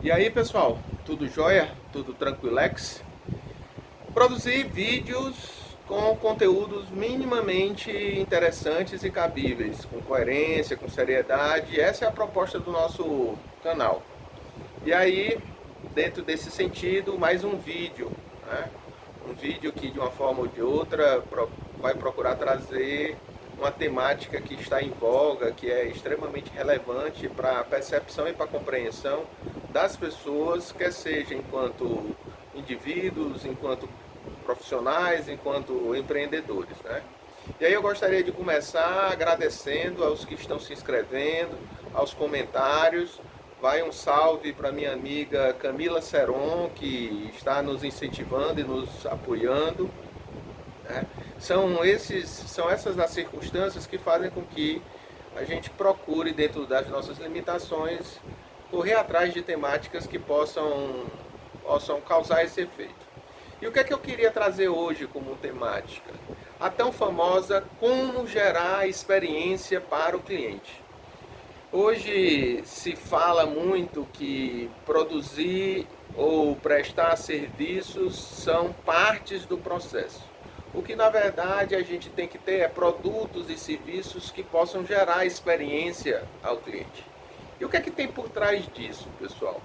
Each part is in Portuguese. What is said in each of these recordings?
E aí pessoal, tudo jóia? Tudo tranquilex? Produzir vídeos com conteúdos minimamente interessantes e cabíveis, com coerência, com seriedade. Essa é a proposta do nosso canal. E aí, dentro desse sentido, mais um vídeo, né? Um vídeo que de uma forma ou de outra vai procurar trazer uma temática que está em voga, que é extremamente relevante para a percepção e para a compreensão das pessoas, quer seja enquanto indivíduos, enquanto profissionais, enquanto empreendedores, né? E aí eu gostaria de começar agradecendo aos que estão se inscrevendo, aos comentários. Vai um salve para minha amiga Camila Seron, que está nos incentivando e nos apoiando, né? São essas as circunstâncias que fazem com que a gente procure, dentro das nossas limitações, correr atrás de temáticas que possam causar esse efeito. E o que é que eu queria trazer hoje como temática? A tão famosa como gerar experiência para o cliente. Hoje se fala muito que produzir ou prestar serviços são partes do processo. O que na verdade a gente tem que ter é produtos e serviços que possam gerar experiência ao cliente. E o que é que tem por trás disso, pessoal?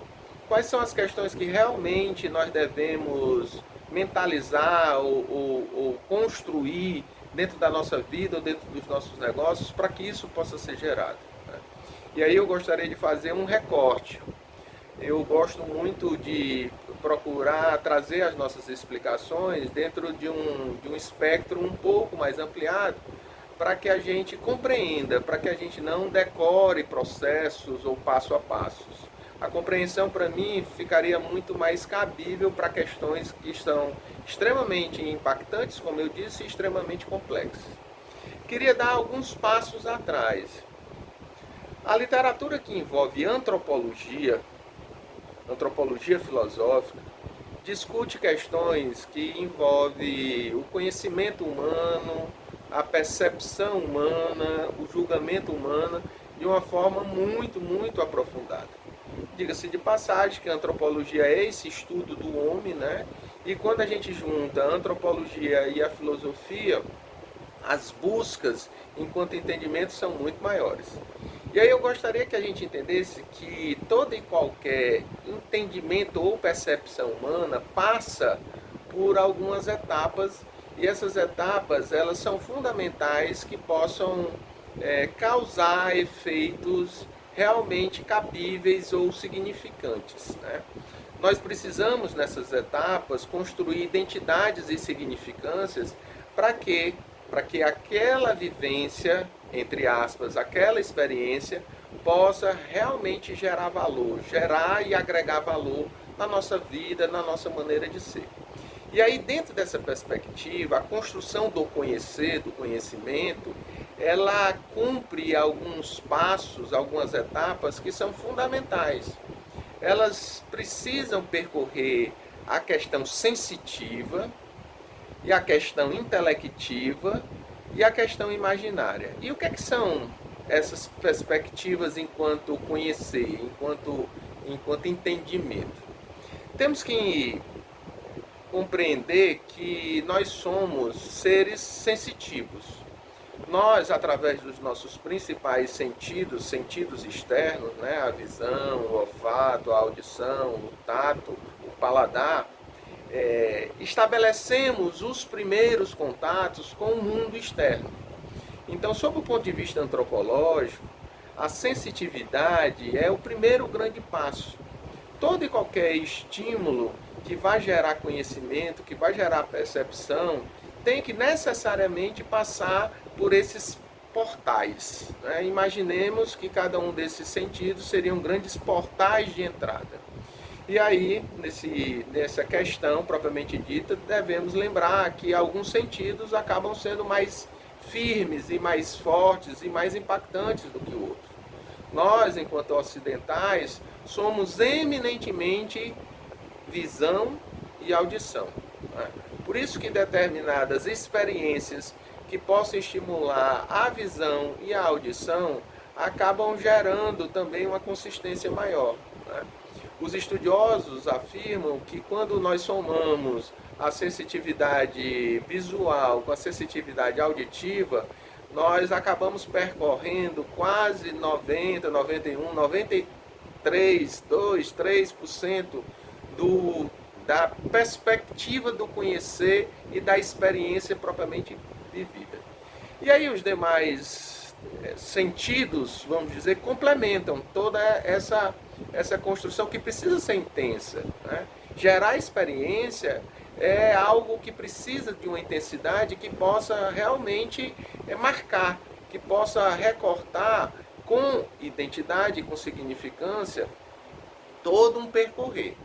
Quais são as questões que realmente nós devemos mentalizar ou construir dentro da nossa vida ou dentro dos nossos negócios para que isso possa ser gerado, né? E aí eu gostaria de fazer um recorte. Eu gosto muito de procurar trazer as nossas explicações dentro de um espectro um pouco mais ampliado, para que a gente compreenda, para que a gente não decore processos ou passo a passos. A compreensão, para mim, ficaria muito mais cabível para questões que são extremamente impactantes, como eu disse, e extremamente complexas. Queria dar alguns passos atrás. A literatura que envolve antropologia filosófica, discute questões que envolvem o conhecimento humano, a percepção humana, o julgamento humano, de uma forma muito, muito aprofundada. Diga-se de passagem que a antropologia é esse estudo do homem, né? E quando a gente junta a antropologia e a filosofia, as buscas enquanto entendimento são muito maiores. E aí eu gostaria que a gente entendesse que todo e qualquer entendimento ou percepção humana passa por algumas etapas, e essas etapas elas são fundamentais que possam causar efeitos realmente cabíveis ou significantes, né? Nós precisamos nessas etapas construir identidades e significâncias para quê? Para que aquela vivência, entre aspas, aquela experiência, possa realmente gerar valor, gerar e agregar valor na nossa vida, na nossa maneira de ser. E aí, dentro dessa perspectiva, a construção do conhecer, do conhecimento, ela cumpre alguns passos, algumas etapas que são fundamentais. Elas precisam percorrer a questão sensitiva, e a questão intelectiva e a questão imaginária. E o que é que são essas perspectivas enquanto conhecer, enquanto entendimento? Temos que compreender que nós somos seres sensitivos. Nós, através dos nossos principais sentidos externos, né, a visão, o olfato, a audição, o tato, o paladar, estabelecemos os primeiros contatos com o mundo externo. Então, sob o ponto de vista antropológico, a sensitividade é o primeiro grande passo. Todo e qualquer estímulo que vai gerar conhecimento, que vai gerar percepção, tem que necessariamente passar por esses portais, né? Imaginemos que cada um desses sentidos seriam grandes portais de entrada. E aí, nessa questão propriamente dita, devemos lembrar que alguns sentidos acabam sendo mais firmes e mais fortes e mais impactantes do que outros. Nós, enquanto ocidentais, somos eminentemente visão e audição, né? Por isso que determinadas experiências que possam estimular a visão e a audição acabam gerando também uma consistência maior, né? Os estudiosos afirmam que quando nós somamos a sensitividade visual com a sensitividade auditiva, nós acabamos percorrendo quase 90, 91, 93, 2, 3% da perspectiva do conhecer e da experiência propriamente vivida. E aí os demais sentidos, vamos dizer, complementam toda essa construção que precisa ser intensa, né? Gerar experiência é algo que precisa de uma intensidade que possa realmente marcar, que possa recortar com identidade, com significância, todo um percorrer.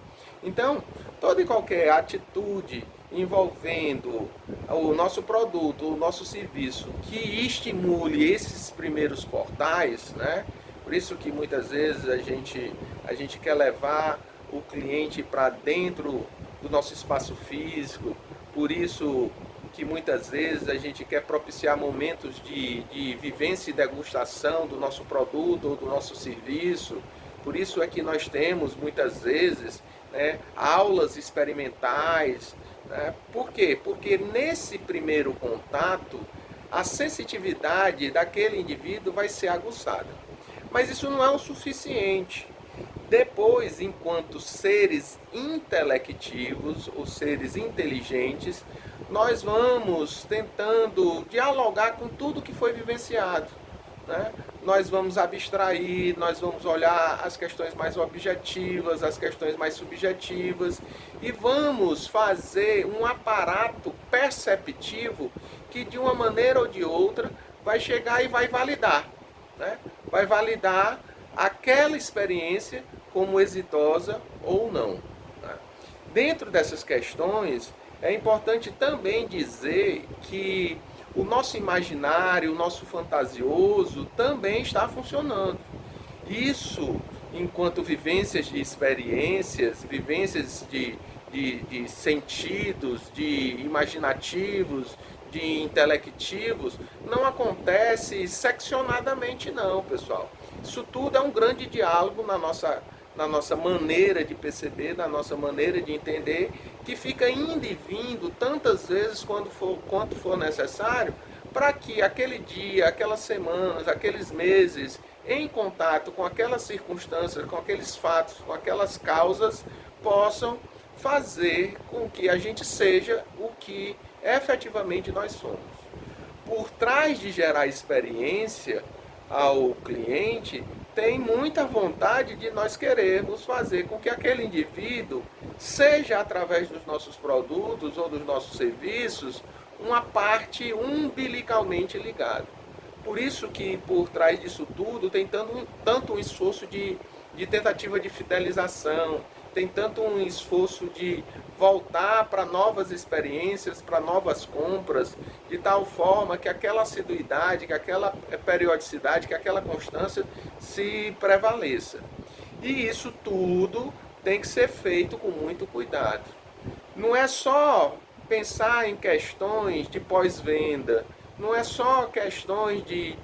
Então, toda e qualquer atitude envolvendo o nosso produto, o nosso serviço, que estimule esses primeiros portais, né? Por isso que muitas vezes a gente quer levar o cliente para dentro do nosso espaço físico, por isso que muitas vezes a gente quer propiciar momentos de vivência e degustação do nosso produto ou do nosso serviço. Por isso é que nós temos muitas vezes, né, aulas experimentais. Né? Por quê? Porque nesse primeiro contato a sensitividade daquele indivíduo vai ser aguçada. Mas isso não é o suficiente. Depois, enquanto seres intelectivos ou seres inteligentes, nós vamos tentando dialogar com tudo que foi vivenciado. Né? Nós vamos abstrair, nós vamos olhar as questões mais objetivas, as questões mais subjetivas e vamos fazer um aparato perceptivo que de uma maneira ou de outra vai chegar e vai validar. Né? Vai validar aquela experiência como exitosa ou não. Né? Dentro dessas questões, é importante também dizer que o nosso imaginário, o nosso fantasioso também está funcionando. Isso, enquanto vivências de experiências, vivências de sentidos, de imaginativos, de intelectivos, não acontece seccionadamente não, pessoal. Isso tudo é um grande diálogo na nossa maneira de perceber, na nossa maneira de entender, que fica indo e vindo tantas vezes quanto for necessário, para que aquele dia, aquelas semanas, aqueles meses, em contato com aquelas circunstâncias, com aqueles fatos, com aquelas causas, possam fazer com que a gente seja o que efetivamente nós somos. Por trás de gerar experiência ao cliente, tem muita vontade de nós querermos fazer com que aquele indivíduo, seja através dos nossos produtos ou dos nossos serviços, uma parte umbilicalmente ligada. Por isso que por trás disso tudo tem tanto um esforço de tentativa de fidelização, tem tanto um esforço de voltar para novas experiências, para novas compras, de tal forma que aquela assiduidade, que aquela periodicidade, que aquela constância se prevaleça. E isso tudo tem que ser feito com muito cuidado. Não é só pensar em questões de pós-venda, não é só questões de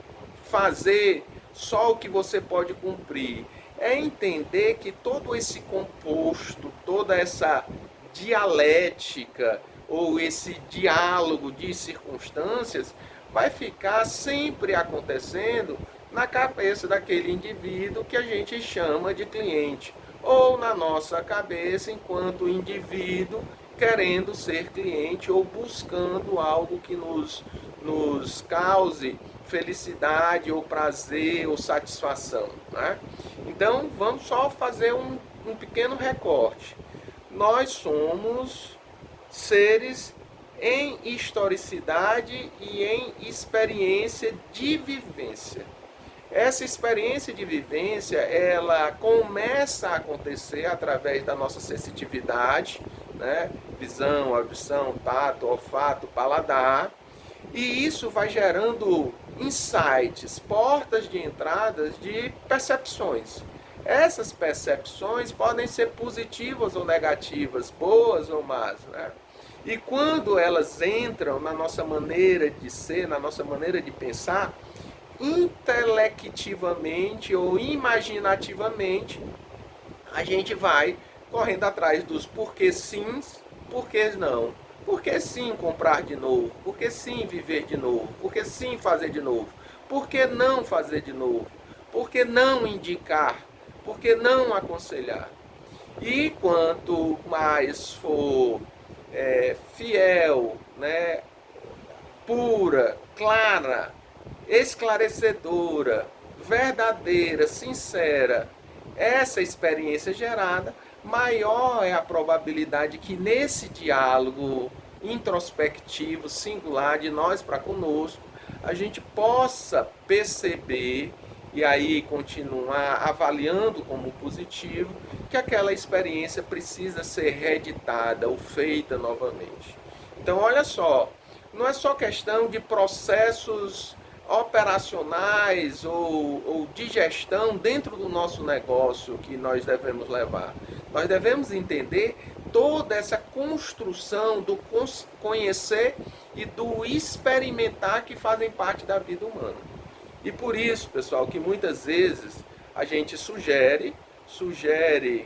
fazer só o que você pode cumprir. É entender que todo esse composto, toda essa dialética ou esse diálogo de circunstâncias vai ficar sempre acontecendo na cabeça daquele indivíduo que a gente chama de cliente, ou na nossa cabeça enquanto indivíduo querendo ser cliente ou buscando algo que nos cause felicidade ou prazer ou satisfação. Né? Então vamos só fazer um pequeno recorte. Nós somos seres em historicidade e em experiência de vivência. Essa experiência de vivência, ela começa a acontecer através da nossa sensitividade, né? Visão, audição, tato, olfato, paladar, e isso vai gerando insights, portas de entradas de percepções. Essas percepções podem ser positivas ou negativas, boas ou más, né? E quando elas entram na nossa maneira de ser, na nossa maneira de pensar, intelectivamente ou imaginativamente, a gente vai correndo atrás dos porquê sims, porquês não. Por que sim comprar de novo? Por que sim viver de novo? Por que sim fazer de novo? Por que não fazer de novo? Por que não indicar? Por que não aconselhar? E quanto mais for fiel, né, pura, clara, esclarecedora, verdadeira, sincera, essa experiência gerada, maior é a probabilidade que nesse diálogo introspectivo, singular de nós para conosco, a gente possa perceber e aí continuar avaliando como positivo que aquela experiência precisa ser reeditada ou feita novamente. Então, olha só, não é só questão de processos operacionais ou de gestão dentro do nosso negócio que nós devemos levar. Nós devemos entender toda essa construção do conhecer e do experimentar que fazem parte da vida humana. E por isso, pessoal, que muitas vezes a gente sugere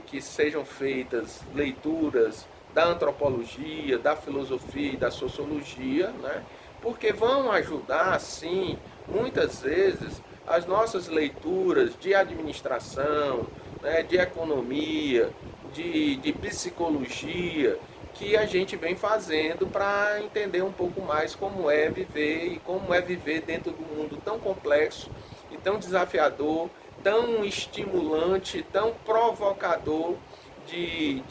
que sejam feitas leituras da antropologia, da filosofia e da sociologia, né? Porque vão ajudar, sim, muitas vezes, as nossas leituras de administração, né, de economia, de psicologia, que a gente vem fazendo para entender um pouco mais como é viver e como é viver dentro do mundo tão complexo e tão desafiador, tão estimulante, tão provocador de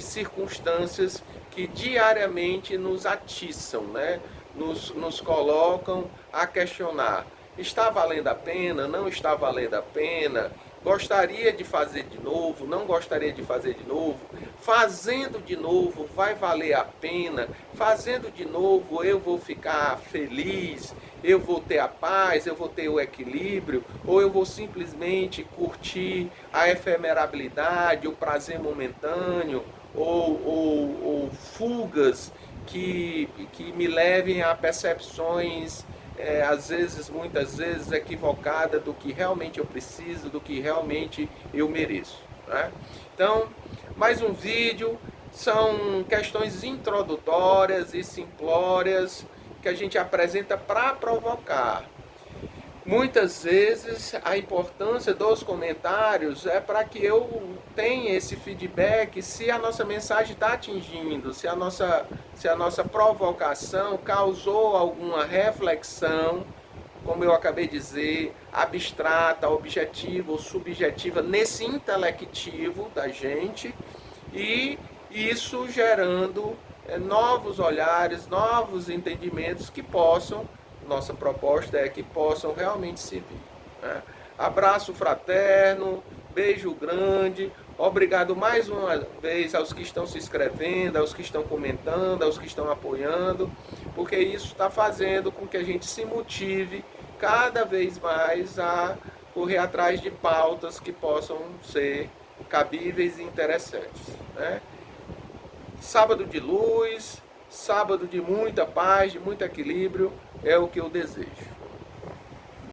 circunstâncias que diariamente nos atiçam, né? Nos colocam a questionar: está valendo a pena? Não está valendo a pena? Gostaria de fazer de novo? Não gostaria de fazer de novo? Fazendo de novo vai valer a pena? Fazendo de novo eu vou ficar feliz? Eu vou ter a paz? Eu vou ter o equilíbrio? Ou eu vou simplesmente curtir a efemerabilidade, o prazer momentâneo, ou fugas que me levem a percepções às vezes, muitas vezes, equivocada do que realmente eu preciso, do que realmente eu mereço, né? Então, mais um vídeo, são questões introdutórias e simplórias que a gente apresenta para provocar. Muitas vezes a importância dos comentários é para que eu tenha esse feedback se a nossa mensagem está atingindo, se a nossa provocação causou alguma reflexão, como eu acabei de dizer, abstrata, objetiva ou subjetiva, nesse intelectivo da gente, e isso gerando novos olhares, novos entendimentos que possam, nossa proposta é que possam realmente servir, né? Abraço fraterno, beijo grande, obrigado mais uma vez aos que estão se inscrevendo, aos que estão comentando, aos que estão apoiando, porque isso está fazendo com que a gente se motive cada vez mais a correr atrás de pautas que possam ser cabíveis e interessantes, né? Sábado de luz, sábado de muita paz, de muito equilíbrio, é o que eu desejo.